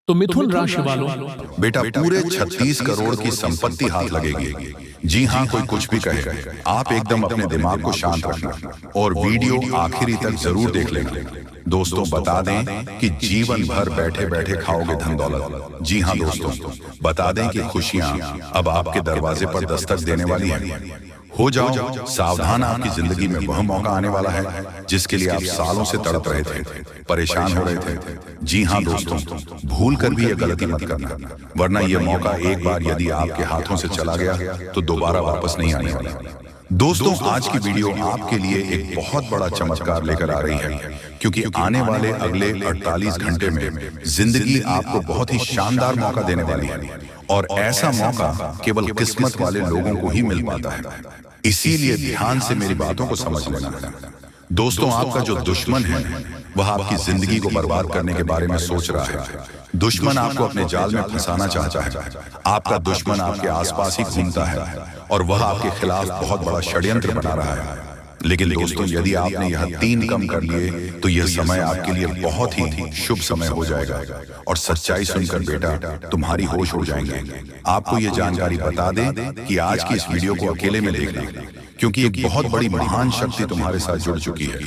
तो मिथुन राशि वालों, बेटा पूरे 36 करोड़ की संपत्ति हाथ लगेगी। जी हाँ, कोई कुछ भी कहे, आप एकदम अपने दिमाग को शांत रखना और वीडियो आखिरी तक जरूर देख लेना। दोस्तों बता दें कि जीवन भर बैठे बैठे खाओगे धन दौलत। जी हाँ दोस्तों, बता दें कि खुशियां अब आपके दरवाजे पर दस्तक देने वाली हैं। हो जाओ सावधान, आपकी जिंदगी में वह मौका आने वाला है जिसके लिए आप सालों से तड़प रहे थे, परेशान हो रहे थे। जी हाँ दोस्तों, भूल कर भी ये गलती मत करना, वरना यह मौका एक बार यदि आपके हाथों से चला गया तो दोबारा वापस नहीं आने वाला। दोस्तों आज की वीडियो आपके लिए एक बहुत बड़ा चमत्कार लेकर आ रही है, क्योंकि आने वाले अगले 48 घंटे में जिंदगी आपको बहुत ही शानदार मौका देने वाली है और ऐसा मौका केवल किस्मत वाले लोगों को ही मिल पाता है। इसीलिए ध्यान से मेरी बातों को समझ लेना है। दोस्तों आपका जो दुश्मन है वह आपकी जिंदगी को बर्बाद करने के बारे में सोच रहा है। दुश्मन आपको अपने जाल में फंसाना चाहता है। आपका दुश्मन आपके आसपास ही घूमता है और वह आपके खिलाफ बहुत बड़ा षड्यंत्र बना रहा है। लेकिन दोस्तों यदि आपने यह 3 कम कर लिए तो यह समय आपके लिए बहुत ही शुभ समय हो जाएगा और सच्चाई सुनकर बेटा तुम्हारी होश उड़ जाएंगे। आपको यह जानकारी बता दें कि आज की इस वीडियो को अकेले में देखना, क्योंकि एक बहुत बड़ी महान शक्ति तुम्हारे साथ जुड़ चुकी है।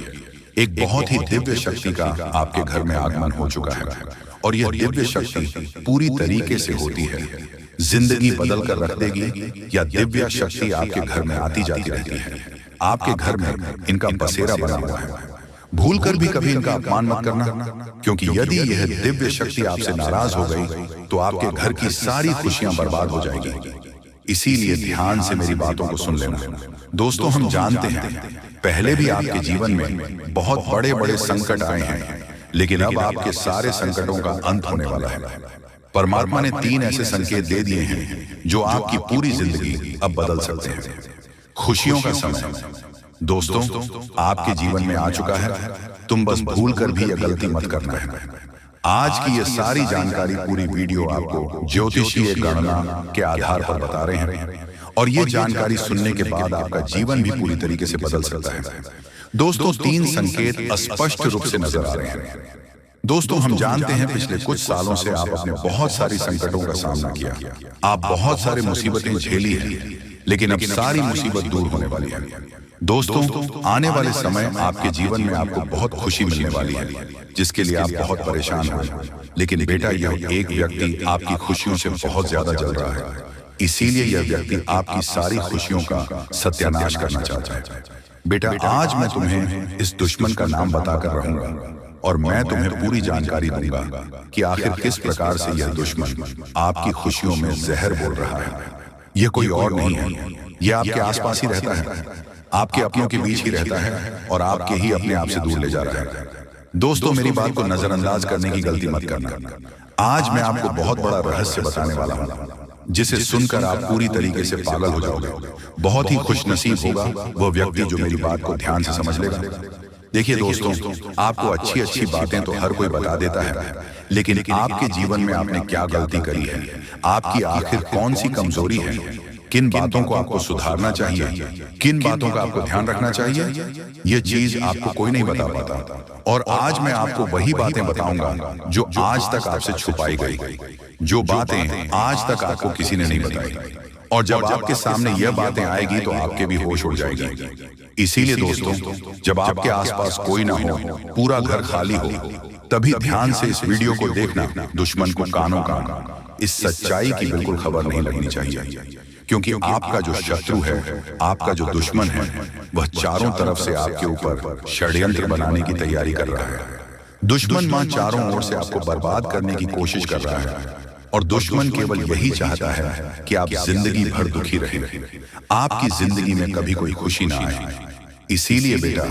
एक बहुत ही दिव्य शक्ति का आपके घर में आगमन हो चुका है और यह दिव्य शक्ति पूरी तरीके से होती है, जिंदगी बदल कर रख देगी। या दिव्य शक्ति आपके घर में आती जाती रहती है, आपके घर में इनका बसेरा बना हुआ है। भूल कर भी कभी इनका अपमान मत करना, क्योंकि यदि यह दिव्य शक्ति आपसे नाराज हो गई तो आपके घर की सारी खुशियां बर्बाद हो जाएगी। इसीलिए ध्यान से मेरी बातों को सुन लेना। दोस्तों हम जानते हैं पहले भी आपके जीवन में बहुत बड़े बड़े संकट आए हैं, लेकिन अब आपके सारे संकटों का अंत होने वाला है। परमात्मा ने 3 ऐसे संकेत दे दिए हैं जो आपकी पूरी जिंदगी अब बदल सकते हैं। खुशियों का समय दोस्तों आपके जीवन में आ चुका है, तुम बस भूल कर भी यह गलती मत करना है। आज की ये सारी जानकारी पूरी वीडियो आपको ज्योतिषीय गणना के आधार पर बता रहे हैं और ये जानकारी सुनने के बाद आपका जीवन भी पूरी तरीके से बदल सकता है। दोस्तों 3 संकेत स्पष्ट रूप से नजर आ रहे हैं। दोस्तों हम जानते हैं पिछले कुछ सालों से आप अपने बहुत सारी संकटों का सामना किया, आप बहुत सारी मुसीबतें झेली हैं, लेकिन अब सारी मुसीबत दूर होने वाली है। दोस्तों आने वाले समय आपके जीवन में आपको बहुत खुशी मिलने वाली है, जिसके लिए आप बहुत परेशान हैं। लेकिन बेटा यह एक व्यक्ति आपकी खुशियों से बहुत ज्यादा जल रहा है, इसीलिए यह व्यक्ति आपकी सारी खुशियों का सत्यानाश करना चाहता है। बेटा आज मैं तुम्हें इस दुश्मन का नाम बताकर रहूंगा और मैं तुम्हें पूरी जानकारी दूंगा कि आखिर किस प्रकार से यह दुश्मन आपकी खुशियों में जहर बोल रहा है। यह कोई और नहीं है, यह आपके आसपास ही रहता है, आपके अपनों के बीच ही रहता है और आपके ही अपने आप से दूर ले जा रहा है। दोस्तों मेरी बात को नजरअंदाज करने की गलती मत करना। आज मैं आपको बहुत बड़ा रहस्य बताने वाला हूं, जिसे सुनकर आप पूरी तरीके से पागल हो जाओगे। बहुत ही खुशनसीब होगा वह व्यक्ति जो मेरी बात को ध्यान से समझ लेगा। देखिए दोस्तों आपको अच्छी अच्छी बातें तो हर कोई बता देता है, लेकिन आपके जीवन में आपने क्या गलती करी है, आपकी आखिर कौन सी कमजोरी है, किन बातों को आपको सुधारना चाहिए, किन बातों का आपको ध्यान रखना चाहिए, ये चीज आपको कोई नहीं बता पाता। और आज मैं आपको वही बातें बताऊंगा जो आज तक आपसे छुपाई गई, जो बातें आज तक आपको किसी ने नहीं बताई। और जब आपके सामने यह बातें आएगी तो आपके भी होश उड़ जाएगी। इसीलिए दोस्तों जब आपके आसपास कोई ना हो, पूरा घर खाली हो, तभी ध्यान से इस वीडियो को देखना। दुश्मन को कानों कान इस सच्चाई की बिल्कुल खबर नहीं लगनी चाहिए, क्योंकि आपका जो शत्रु है, आपका जो दुश्मन है, वह चारों तरफ से आपके ऊपर षड्यंत्र बनाने की तैयारी कर रहा है। दुश्मन मां चारों ओर से आपको बर्बाद करने की कोशिश कर रहा है और दुश्मन केवल यही चाहता है कि आप जिंदगी भर दुखी रहें, आपकी जिंदगी में कभी कोई खुशी ना आए। इसीलिए बेटा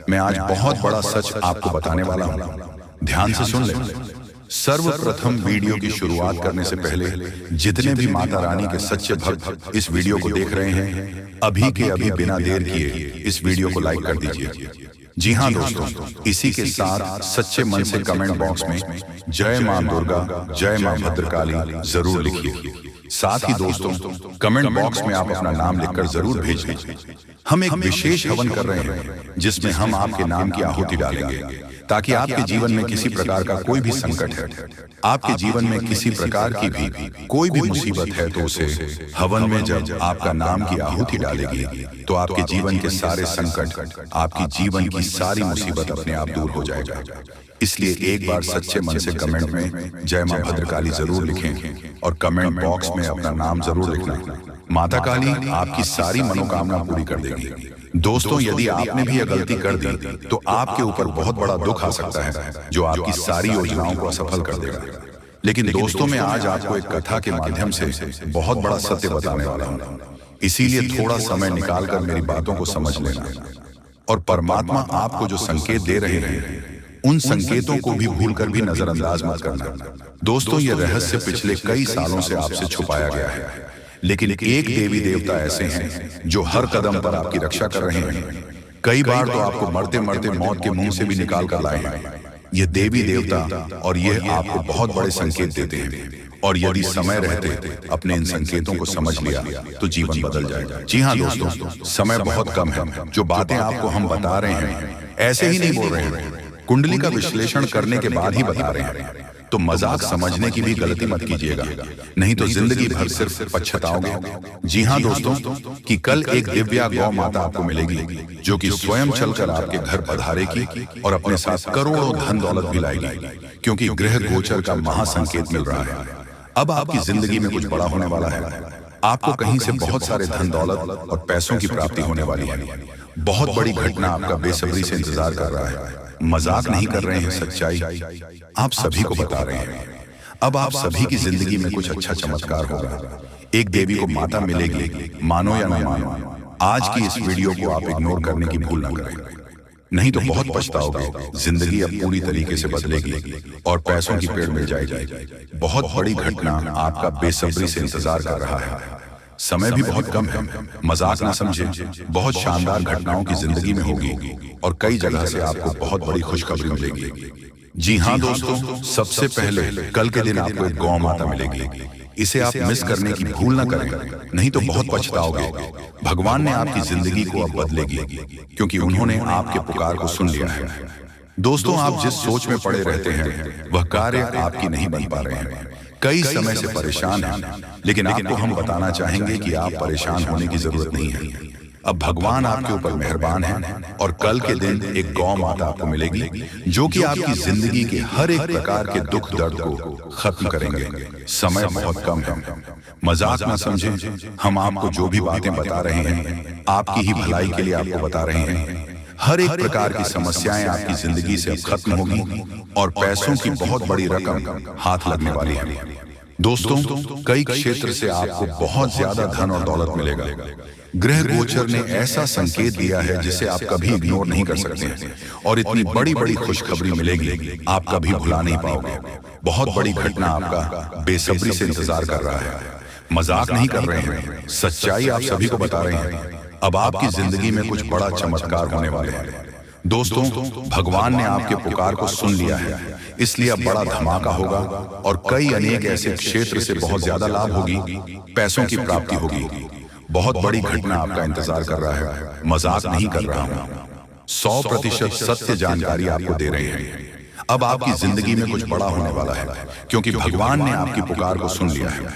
मैं आज बहुत बड़ा सच आपको बताने वाला हूं, ध्यान से सुन ले। सर्वप्रथम वीडियो की शुरुआत करने से पहले जितने भी माता रानी के सच्चे भक्त इस वीडियो को देख रहे हैं, अभी के अभी बिना देर किए इस वीडियो को लाइक कर दीजिए। जी हाँ दोस्तों, इसी के साथ सच्चे मन से कमेंट बॉक्स में जय मां दुर्गा, जय मां भद्रकाली जरूर लिखिए। साथ ही दोस्तों कमेंट बॉक्स में आप अपना नाम लिखकर जरूर भेज दीजिए। हम एक विशेष हवन कर रहे हैं जिसमें हम आपके नाम की आहुति डालेंगे ताकि आपके जीवन में किसी प्रकार का कोई भी संकट है, आपके जीवन में किसी प्रकार की भी कोई भी मुसीबत है, तो उसे हवन में जब आपका नाम की आहुति डालेगी तो आपके जीवन के सारे संकट, आपकी जीवन की सारी मुसीबत अपने आप दूर हो जाएगा। इसलिए एक बार सच्चे मन से कमेंट में जय मां भद्रकाली जरूर लिखें और कमेंट बॉक्स में अपना नाम जरूर लिखना। माता काली आपकी सारी मनोकामना पूरी कर देगी। दोस्तों, यदि आपने भी यह गलती कर दी तो आपके ऊपर बहुत बड़ा दुख आ सकता है जो आपकी सारी योजनाओं को असफल कर देगा। लेकिन दोस्तों, मैं आज आपको एक कथा के माध्यम से बहुत बड़ा सत्य बताने वाला हूँ, इसीलिए थोड़ा समय निकालकर मेरी बातों को समझ लेना और परमात्मा आपको जो संकेत दे रहे हैं उन संकेतों को भी भूलकर भी नजरअंदाज मत करना। दोस्तों, ये रहस्य पिछले कई सालों से आपसे छुपाया गया है, लेकिन एक देवी देवता ऐसे हैं जो हर कदम पर आपकी रक्षा कर रहे हैं। कई बार तो आपको मरते मरते मौत के मुंह से भी निकाल कर लाए हैं ये देवी देवता, और ये आपको बहुत बड़े संकेत देते हैं। और यदि समय रहते अपने इन संकेतों को समझ लिया तो जीवन बदल जाएगा। जी हाँ दोस्तों, समय बहुत कम है। जो बातें आपको हम बता रहे हैं ऐसे ही नहीं बोल रहे हैं, कुंडली का विश्लेषण करने के बाद ही बता रहे हैं। तो मजाक समझने की भी गलती मत कीजिएगा, नहीं तो जिंदगी भर सिर्फ पछताओगे। जी हाँ दोस्तों, कि कल एक दिव्या गौ माता आपको मिलेगी जो कि स्वयं चलकर आपके घर पधारेगी और अपने साथ करोड़ों धन दौलत भी लाएगी, क्योंकि ग्रह गोचर का महासंकेत मिल रहा है। अब आपकी जिंदगी में कुछ बड़ा होने वाला है। आपको कहीं से बहुत सारे धन दौलत और पैसों की प्राप्ति होने वाली है। बहुत बड़ी घटना आपका बेसब्री से इंतजार कर रहा है। मजाक नहीं कर रहे हैं, सच्चाई आप सभी को बता रहे हैं। अब आप सभी की जिंदगी में कुछ अच्छा चमत्कार होगा। एक देवी को माता मिलेगी, मानो या न मानो। आज की इस वीडियो को आप इग्नोर करने की भूल न करें, नहीं तो बहुत पछताओगे। जिंदगी अब पूरी तरीके से बदलेगी और पैसों की पेड़ मिल जाएगी। बहुत बड़ी घटना आपका बेसब्री से इंतजार कर रहा है। समय भी बहुत कम है, मजाक ना समझे। बहुत शानदार घटनाओं की जिंदगी में होगी और कई जगह से आपको बहुत बड़ी खुशखबरी मिलेगी। जी हाँ दोस्तों, सबसे पहले कल के दिन आपको एक गौ माता मिलेगी। इसे आप मिस करने की भूल ना करें, नहीं तो बहुत पछताओगे। भगवान ने आपकी जिंदगी को अब बदलेगी, क्योंकि उन्होंने आपके पुकार को सुन लिया है। दोस्तों, आप जिस सोच में पड़े रहते हैं वह कार्य आपकी नहीं बन पा रहे हैं। कई समय से परेशान हैं, लेकिन आपको हम बताना चाहेंगे कि आप परेशान होने की जरूरत नहीं है। अब भगवान आपके ऊपर मेहरबान है और कल के दिन एक गौ माता आपको मिलेगी जो कि आपकी जिंदगी के हर एक प्रकार के दुख दर्द को खत्म करेंगे। समय बहुत कम है, मजाक ना समझें। हम आपको जो भी बातें बता रहे हैं आपकी ही भलाई के लिए आपको बता रहे हैं। हर एक प्रकार की समस्याएं आपकी जिंदगी से अब खत्म होगी और पैसों की बहुत बड़ी रकम हाथ लगने वाली है। दोस्तों, कई क्षेत्र से आपको बहुत ज्यादा धन और दौलत मिलेगा। ग्रह गोचर ने ऐसा संकेत दिया है जिसे आप कभी इग्नोर नहीं कर सकते हैं और इतनी बड़ी बड़ी खुशखबरी मिलेगी आप कभी भुला नहीं पाओगे। बहुत बड़ी घटना आपका बेसब्री से इंतजार कर रहा है। मजाक नहीं कर रहे हैं, सच्चाई आप सभी को बता रहे हैं। अब आपकी जिंदगी में कुछ बड़ा चमत्कार होने वाले हैं। दोस्तों, भगवान ने आपके पुकार को सुन लिया है, इसलिए अब बड़ा धमाका होगा और कई अनेक ऐसे क्षेत्र से बहुत ज्यादा लाभ होगी, पैसों की प्राप्ति होगी। बहुत बड़ी घटना आपका इंतजार कर रहा है, मजाक नहीं कर रहा हूं। 100% सत्य जानकारी आपको दे रहे हैं। अब आपकी जिंदगी में कुछ बड़ा होने वाला है, क्योंकि भगवान ने आपकी पुकार को सुन लिया है।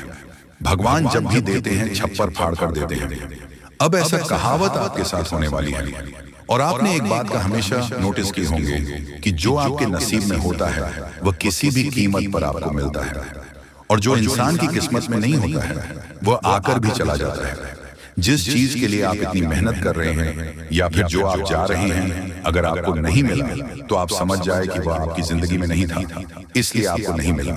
भगवान जब भी देते हैं छप्पर फाड़ कर देते हैं। अब ऐसा कहावत आपके साथ होने वाली है। और आपने एक बात का हमेशा नोटिस की होंगे कि जो आपके नसीब में होता है वह किसी भी कीमत पर आपको मिलता है, और जो इंसान की किस्मत में नहीं होता है वह आकर भी चला जाता है। जिस चीज के लिए आप इतनी मेहनत कर रहे हैं या फिर जो आप जा रहे हैं, अगर आपको नहीं मिला तो आप समझ जाए कि वह आपकी जिंदगी में नहीं था, इसलिए आपको नहीं मिला।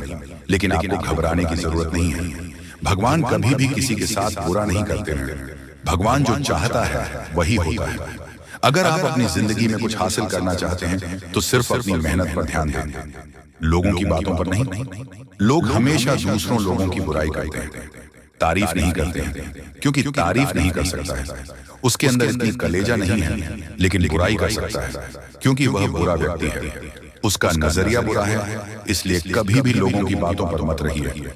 लेकिन आपको घबराने की जरूरत नहीं है। भगवान कभी भी किसी के साथ बुरा नहीं करते हैं। भगवान जो चाहता है वही होता है। अगर आप अपनी जिंदगी में कुछ हासिल करना चाहते हैं तो सिर्फ अपनी मेहनत पर ध्यान दें, लोगों की बातों पर नहीं। लोग हमेशा दूसरों लोगों की बुराई करते हैं, तारीफ नहीं करते हैं, क्योंकि तारीफ नहीं कर सकता है, उसके अंदर इतनी कलेजा नहीं है। लेकिन बुराई कर सकता है, क्योंकि वह बुरा व्यक्ति है, उसका नजरिया बुरा है। इसलिए कभी भी लोगों की बातों पर मत रहिए,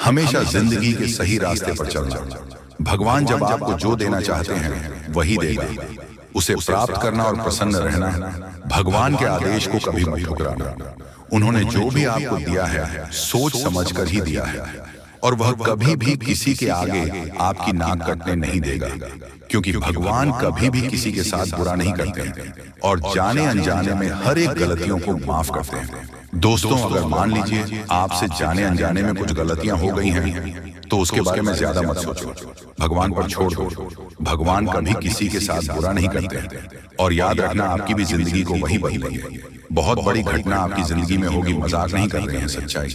हमेशा जिंदगी के सही रास्ते पर चलना। भगवान जब आपको जो देना चाहते हैं वही देगा, उसे प्राप्त करना और प्रसन्न रहना, भगवान के आदेश को कभी मत ठुकराना। उन्होंने जो भी आपको दिया है सोच समझकर ही दिया है, और वह कभी भी किसी के आगे आपकी नाक कटने नहीं देगा, क्योंकि भगवान कभी भी किसी के साथ बुरा नहीं करते हैं और जाने अनजाने में हर एक गलतियों को माफ करते हैं। दोस्तों, अगर मान लीजिए आपसे जाने अनजाने में कुछ गलतियां हो गई हैं, तो उसके बारे में ज्यादा मत सोचो, भगवान पर छोड़ दो। भगवान कभी किसी के साथ बुरा नहीं करते, और याद रखना आपकी भी जिंदगी को वही बदलेंगे। बहुत बड़ी घटना आपकी जिंदगी में होगी, मजाक नहीं कर रहे हैं, सच्चाई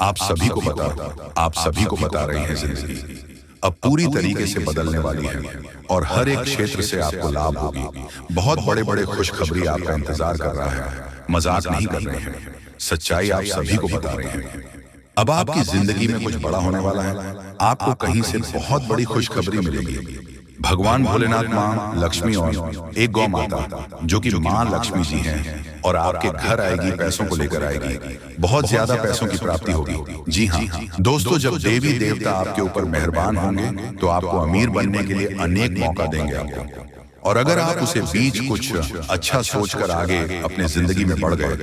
आप सभी को बता रहे हैं। जिंदगी अब पूरी तरीके से बदलने वाली है और हर एक क्षेत्र से आपको लाभ होगी। बहुत बड़े बड़े खुशखबरी आपका इंतजार कर रहा है, मजाक नहीं कर रहे हैं, सच्चाई आप सभी को बता रहे हैं। अब आपकी जिंदगी में कुछ बड़ा होने वाला है, आपको कहीं से बहुत बड़ी खुशखबरी मिलेगी। भगवान भोलेनाथ, माँ लक्ष्मी और एक गौ माता जो कि माँ लक्ष्मी जी हैं, और आपके घर आएगी, पैसों को लेकर आएगी, बहुत ज्यादा पैसों की प्राप्ति होगी। जी हाँ दोस्तों, जब देवी देवता आपके ऊपर मेहरबान होंगे तो आपको अमीर बनने के लिए अनेक मौका देंगे आपको, और अगर आप उसे बीच कुछ अच्छा सोचकर आगे अपने जिंदगी में बढ़ गए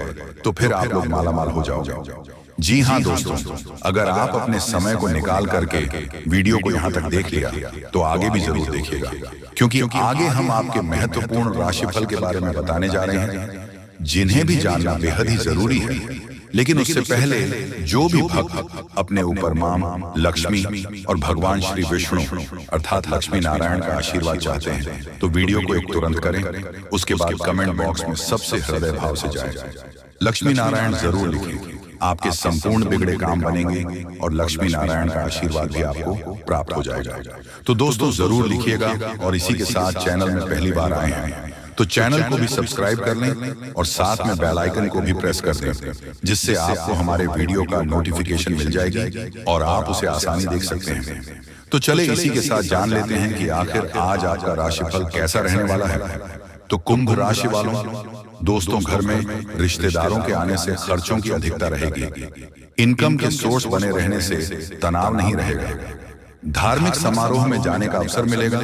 तो फिर आप लोग मालामाल हो जाओगे। जी हाँ दोस्तों, अगर आप अपने समय को निकाल करके वीडियो को यहाँ तक देख लिया तो आगे भी जरूर देखिएगा, क्योंकि आगे हम आपके महत्वपूर्ण राशिफल के बारे में बताने जा रहे हैं, जिन्हें भी जानना बेहद ही जरूरी है। लेकिन उससे पहले जो भी भक्त अपने ऊपर मां लक्ष्मी और भगवान श्री विष्णु अर्थात लक्ष्मी नारायण का आशीर्वाद चाहते हैं तो वीडियो को एक तुरंत करें, उसके बाद कमेंट बॉक्स में सबसे हृदय भाव से जाए लक्ष्मी नारायण जरूर लिखें। आपके संपूर्ण बिगड़े काम बनेंगे और लक्ष्मी नारायण का आशीर्वाद भी आपको प्राप्त हो जाएगा। तो दोस्तों जरूर लिखिएगा, और इसी के साथ चैनल में पहली बार आए हैं तो चैनल को भी सब्सक्राइब कर लें और साथ में बेल आइकन को भी प्रेस कर दें, जिससे आपको हमारे वीडियो का नोटिफिकेशन मिल जाएगी और आप उसे आसानी देख सकते हैं। तो चले इसी के साथ जान लेते हैं कि आखिर आज आपका राशिफल कैसा रहने वाला है। तो कुंभ राशि वालों, दोस्तों घर में रिश्तेदारों के आने से खर्चों की अधिकता रहेगी, इनकम के सोर्स बने रहने से तनाव नहीं रहेगा, धार्मिक समारोह में जाने का अवसर मिलेगा।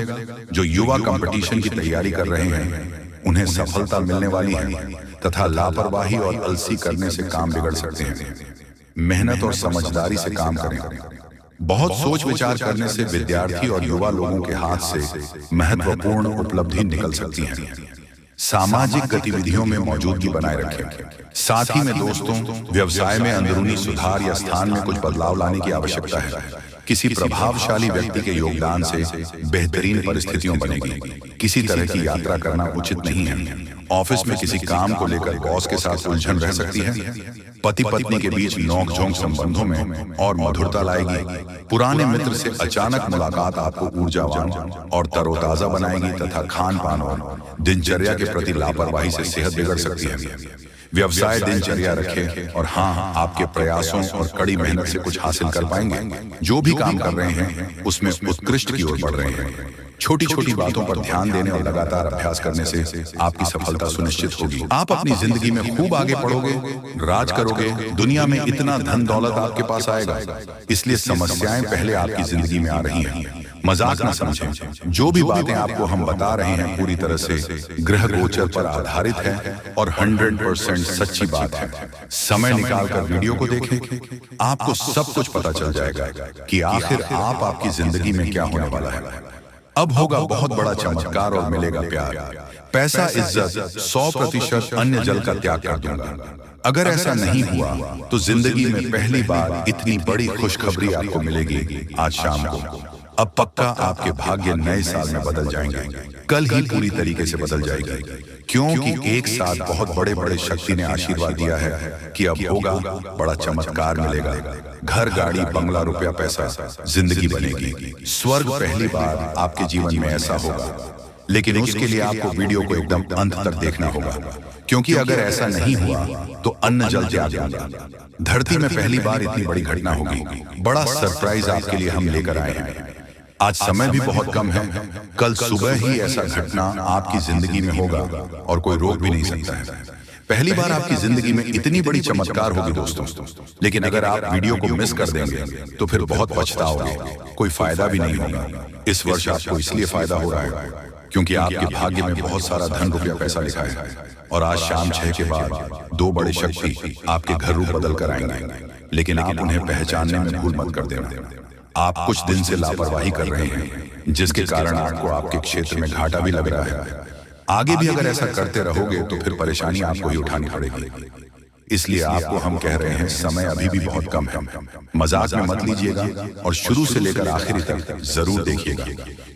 जो युवा कंपटीशन की तैयारी कर रहे हैं उन्हें सफलता मिलने वाली है, तथा लापरवाही और अलसी करने से काम बिगड़ सकते हैं। मेहनत और समझदारी से काम करें। बहुत सोच विचार करने से विद्यार्थी और युवा लोगों के हाथ से महत्वपूर्ण उपलब्धि निकल सकती है। सामाजिक गतिविधियों में मौजूदगी बनाए रखें। साथ ही में दोस्तों व्यवसाय में अंदरूनी सुधार या स्थान में कुछ बदलाव लाने की आवश्यकता है। किसी प्रभावशाली व्यक्ति के योगदान से बेहतरीन परिस्थितियों बनेगी। किसी तरह की यात्रा करना उचित नहीं है। ऑफिस में किसी काम को लेकर बॉस के साथ उलझन रह सकती है। पति पत्नी के बीच नोकझोंक संबंधों में और मधुरता लाएगी। पुराने मित्र से अचानक मुलाकात आपको ऊर्जावान और तरोताजा बनाएगी, तथा खान पान और दिनचर्या के प्रति लापरवाही से सेहत बिगड़ सकती है। व्यवसाय दिनचर्या रखें, और हाँ आपके प्रयासों और कड़ी मेहनत से कुछ हासिल कर पाएंगे। जो भी काम कर रहे हैं उसमें उत्कृष्ट की ओर बढ़ रहे हैं। छोटी छोटी बातों पर ध्यान देने और लगातार अभ्यास करने से आपकी सफलता सुनिश्चित होगी। आप अपनी जिंदगी में खूब आगे बढ़ोगे, राज करोगे, दुनिया में इतना धन दौलत आपके पास आएगा। इसलिए समस्याएं पहले आपकी जिंदगी में आ रही हैं, मजाक न समझें। जो भी बातें आपको हम बता रहे हैं पूरी तरह से ग्रह गोचर पर आधारित है और 100% सच्ची बात है। समय निकालकर वीडियो को देखें, आपको सब कुछ पता चल जाएगा कि आखिर आपकी जिंदगी में क्या होने वाला है। अब होगा बहुत बड़ा चमत्कार और मिलेगा प्यार, पैसा, इज्जत, 100% अन्य जल का त्याग कर दूंगा। अगर ऐसा नहीं हुआ तो जिंदगी में पहली बार इतनी बड़ी खुशखबरी आपको मिलेगी आज शाम को। अब पक्का आपके भाग्य नए साल में बदल जाएंगे, कल ही पूरी तरीके से बदल जाएगी, क्योंकि एक साथ बहुत बड़े बड़े शक्ति ने आशीर्वाद दिया है कि अब होगा बड़ा चमत्कार मिलेगा। घर, गाड़ी, बंगला, रुपया, पैसा, जिंदगी बनेगी। स्वर्ग पहली बार आपके जीवन में ऐसा होगा, लेकिन उसके लिए आपको वीडियो को एकदम अंत तक देखना होगा, क्योंकि अगर ऐसा नहीं हुआ तो अन्न जल त्याग दूंगा। धरती में पहली बार इतनी बड़ी घटना होगी। बड़ा सरप्राइज आपके लिए हम लेकर आए हैं। आज समय भी बहुत कम है, कल सुबह ही ऐसा घटना आपकी जिंदगी में होगा और कोई रोक भी नहीं सकता है। पहली बार आपकी जिंदगी में इतनी बड़ी चमत्कार होगी दोस्तों, लेकिन अगर आप वीडियो को मिस कर देंगे तो फिर बहुत पछताओगे, कोई फायदा भी नहीं होगा। इस वर्ष आपको इसलिए फायदा हो रहा है क्योंकि आपके भाग्य में बहुत सारा धन रुपया पैसा लिखा है और आज शाम 6 के बाद 2 बड़े शक्ति आपके घर रूप बदल कर आएंगे, लेकिन आप उन्हें पहचानने में भूल मत कर देना। आप कुछ दिन से लापरवाही कर रहे हैं जिसके कारण आपको आपके क्षेत्र में घाटा भी लग रहा है। आगे भी अगर ऐसा करते रहोगे तो फिर परेशानी आपको ही उठानी पड़ेगी। इसलिए आपको हम कह रहे हैं समय अभी भी बहुत कम है, मजाक में मत लीजिएगा और शुरू से लेकर आखिरी तक जरूर देखिएगा,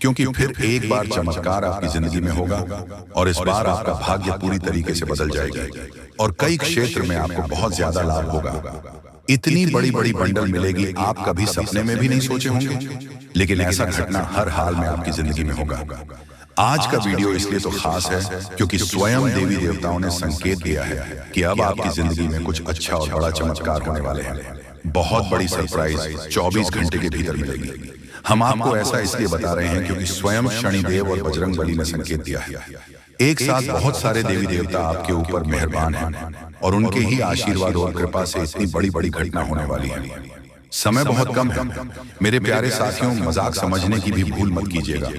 क्योंकि फिर एक बार चमत्कार आपकी जिंदगी में होगा और इस बार आपका भाग्य पूरी तरीके से बदल जाएगा और कई क्षेत्र में आपको बहुत ज्यादा लाभ होगा। इतनी बड़ी बड़ी बंडल मिलेगी आप कभी सपने में भी नहीं सोचे होंगे, लेकिन ऐसा घटना हर हाल में आपकी जिंदगी में होगा। आज का वीडियो इसलिए तो खास है क्योंकि स्वयं देवी देवताओं ने संकेत दिया है कि अब आपकी जिंदगी में कुछ अच्छा और बड़ा चमत्कार होने वाले हैं। बहुत बड़ी सरप्राइज 24 घंटे के भीतर मिलेगी। हम आपको ऐसा इसलिए बता रहे हैं क्योंकि स्वयं शनिदेव और बजरंग बली ने संकेत दिया है। एक साथ बहुत सारे देवी देवता आपके ऊपर मेहरबान हैं और उनके ही आशीर्वाद और कृपा से इतनी बड़ी बड़ी घटना होने वाली है। समय बहुत कम है मेरे प्यारे साथियों, मजाक समझने की भी भूल मत कीजिएगा।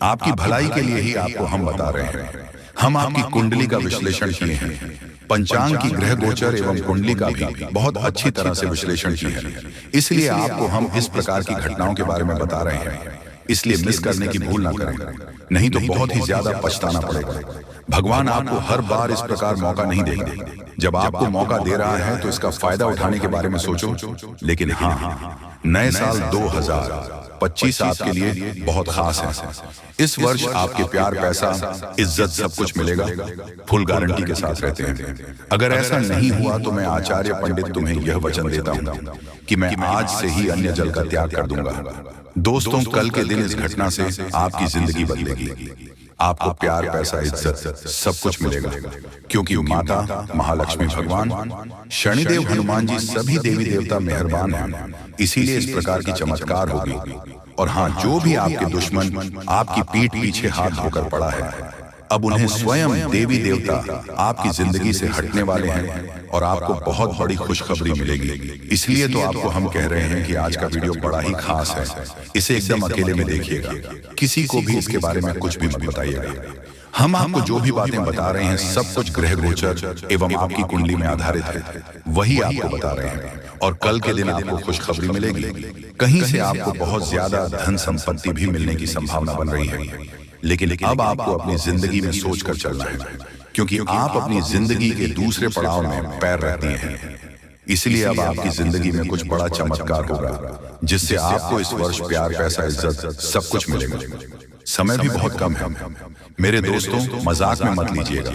आपकी भलाई के लिए ही आपको हम बता रहे हैं। हम आपकी कुंडली का विश्लेषण किए हैं, पंचांग की ग्रह गोचर एवं कुंडली का भी बहुत अच्छी तरह से विश्लेषण किया है। इसलिए आपको हम इस प्रकार की घटनाओं के बारे में बता रहे हैं, इसलिए मिस करने की भूल ना करें, नहीं तो बहुत ही ज्यादा पछताना पड़ेगा। भगवान आपको हर बार इस प्रकार मौका नहीं देगा। जब आपको मौका दे रहा है तो इसका फायदा उठाने के बारे में सोचो। लेकिन हाँ, नए साल 2025 आपके लिए बहुत खास है। इस वर्ष आपके प्यार, पैसा, इज्जत सब कुछ मिलेगा, फुल गारंटी के साथ रहते हैं। अगर ऐसा नहीं हुआ तो मैं आचार्य पंडित तुम्हें यह वचन देता हूँ कि मैं आज से ही अन्य जल का त्याग कर दूंगा। दोस्तों, कल के दिन इस घटना से आपकी जिंदगी बदलेगी। आपको प्यार, पैसा, इज्जत सब कुछ मिलेगा, क्योंकि माता महालक्ष्मी, भगवान शनिदेव, हनुमान जी सभी देवी देवता मेहरबान हैं। इसीलिए इस प्रकार की चमत्कार होगी। और हाँ, जो भी आपके दुश्मन आपकी पीठ पीछे हाथ धोकर पड़ा है, अब उन्हें स्वयं देवी देवता आपकी जिंदगी से हटने वाले हैं और आपको बहुत बड़ी खुशखबरी मिलेगी। इसलिए तो आपको हम कह रहे हैं कि आज का वीडियो बड़ा ही खास है। इसे एकदम अकेले में देखिएगा, किसी को भी इसके बारे में कुछ भी मत बताइएगा। हम आपको जो भी बातें बता रहे हैं सब कुछ ग्रह गोचर एवं आपकी कुंडली में आधारित है, वही आपको बता रहे हैं। और कल के दिन आपको खुशखबरी मिलेगी। कहीं से आपको बहुत ज्यादा धन संपत्ति भी मिलने की संभावना बन रही है। लेकिन अब आपको अपनी जिंदगी में सोचकर चलना है, क्योंकि आप अपनी जिंदगी के दूसरे पड़ाव में पैर रखती हैं। इसलिए अब आपकी जिंदगी में कुछ बड़ा चमत्कार होगा, जिससे आपको इस वर्ष प्यार, पैसा, इज्जत सब कुछ मिलेगा। समय भी बहुत कम है मेरे दोस्तों, मजाक में मत लीजिएगा,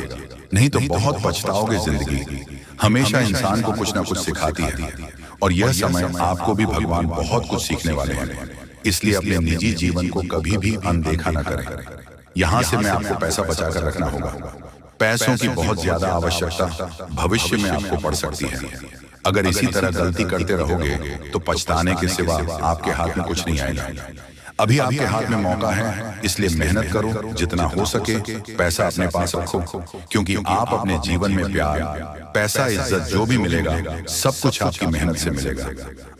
नहीं तो बहुत पछताओगे। जिंदगी हमेशा इंसान को कुछ ना कुछ सिखाती है और यह समय आपको भी भगवान बहुत कुछ सीखने वाले हैं। इसलिए अपने निजी जीवन को कभी भी अनदेखा न करें। यहाँ से मैं आपको पैसा बचाकर रखना होगा। पैसों की बहुत ज्यादा आवश्यकता भविष्य में आपको पड़ सकती है। अगर इसी तरह गलती करते रहोगे तो पछताने के सिवा आपके हाथ में कुछ नहीं आएगा। अभी आपके हाथ में मौका है, इसलिए मेहनत करो, जितना हो सके पैसा अपने पास रखो, क्योंकि आप अपने जीवन में प्यार, पैसा, इज्जत जो भी मिलेगा सब कुछ आपकी मेहनत से मिलेगा।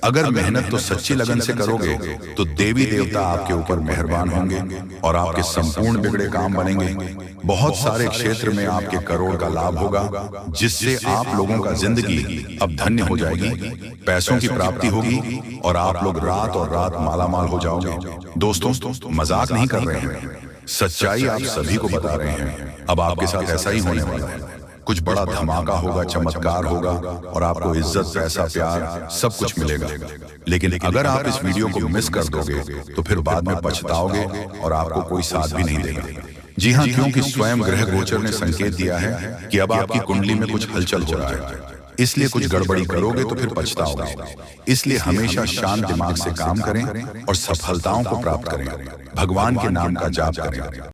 अगर मेहनत तो सच्ची लगन से करोगे तो देवी देवता आपके ऊपर मेहरबान होंगे और आपके संपूर्ण बिगड़े काम बनेंगे। बहुत सारे क्षेत्र में आपके करोड़ का लाभ होगा, जिससे आप लोगों का जिंदगी अब धन्य हो जाएगी। पैसों की प्राप्ति होगी और आप लोग रात और रात मालामाल हो जाओगे। दोस्तों, मजाक नहीं कर रहे हैं, सच्चाई आप सभी को बता रहे हैं। अब आपके साथ ऐसा ही होने वाला है। कुछ बड़ा धमाका होगा, चमत्कार होगा और आपको इज्जत, पैसा, प्यार सब कुछ मिलेगा। लेकिन अगर आप इस वीडियो को मिस कर दोगे तो फिर बाद में पछताओगे और आपको कोई साथ भी नहीं देगा। जी हाँ, क्योंकि स्वयं ग्रह गोचर ने संकेत दिया है कि अब आपकी कुंडली में कुछ हलचल हो रहा है, इसलिए कुछ गड़बड़ी करोगे तो फिर पछताओगे। इसलिए हमेशा शांत दिमाग से काम करें और सफलताओं को प्राप्त करें। भगवान के नाम का जाप करें।